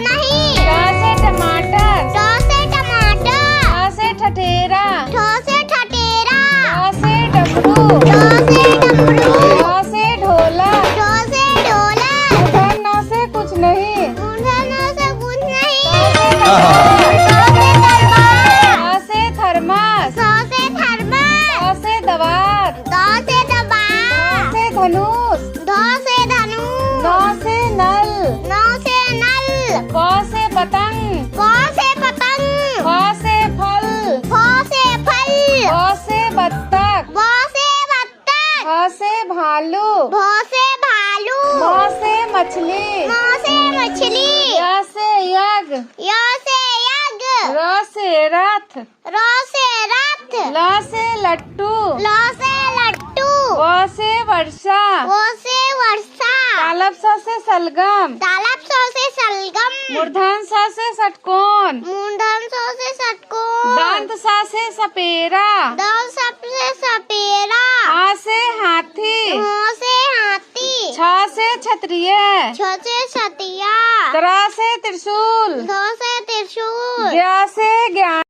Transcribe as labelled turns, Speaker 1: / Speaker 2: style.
Speaker 1: नहीं।
Speaker 2: ट से टमाटर।
Speaker 1: ट से टमाटर।
Speaker 2: ठ से ठठेरा।
Speaker 1: ठ से ठठेरा।
Speaker 2: ड से डमरू।
Speaker 1: ड से डमरू।
Speaker 2: ढ से ढोलक।
Speaker 1: ढ से ढोलक।
Speaker 2: मूर्धन न से कुछ नहीं।
Speaker 1: मूर्धन न से कुछ नहीं।
Speaker 2: थ
Speaker 1: थ से तलवार।
Speaker 2: से थर्मस।
Speaker 1: थ से थर्मस।
Speaker 2: द से दवात।
Speaker 1: द से
Speaker 2: ध
Speaker 1: दबार।
Speaker 2: से धनुष।
Speaker 1: ध से धनुष।
Speaker 2: न से नल।
Speaker 1: न से नल।
Speaker 2: प से पतंग।
Speaker 1: प से पतंग।
Speaker 2: फ से फल।
Speaker 1: फ से फल।
Speaker 2: ब से बत्तख।
Speaker 1: ब से बत्तख।
Speaker 2: भ से भालू।
Speaker 1: भ से भालू।
Speaker 2: म से मछली।
Speaker 1: म से मछली।
Speaker 2: य से यज्ञ।
Speaker 1: य से यज्ञ।
Speaker 2: र से रथ।
Speaker 1: र से रथ।
Speaker 2: ल से लट्टू।
Speaker 1: ल से लट्टू।
Speaker 2: व से वर्षा।
Speaker 1: व से वर्षा।
Speaker 2: तालब स से सलगम।
Speaker 1: तालब स से सलगम।
Speaker 2: मूर्धन स से षटकोण।
Speaker 1: मूंधन स से षटकोण।
Speaker 2: दंत स से सपेरा।
Speaker 1: द सब से सपेरा।
Speaker 2: हा से हाथी।
Speaker 1: ह से हाथी।
Speaker 2: छ से क्षत्रिय।
Speaker 1: छ से छतिया।
Speaker 2: त्र से त्रिशूल।
Speaker 1: ध से त्रिशूल।
Speaker 2: ज्ञ से ज्ञान।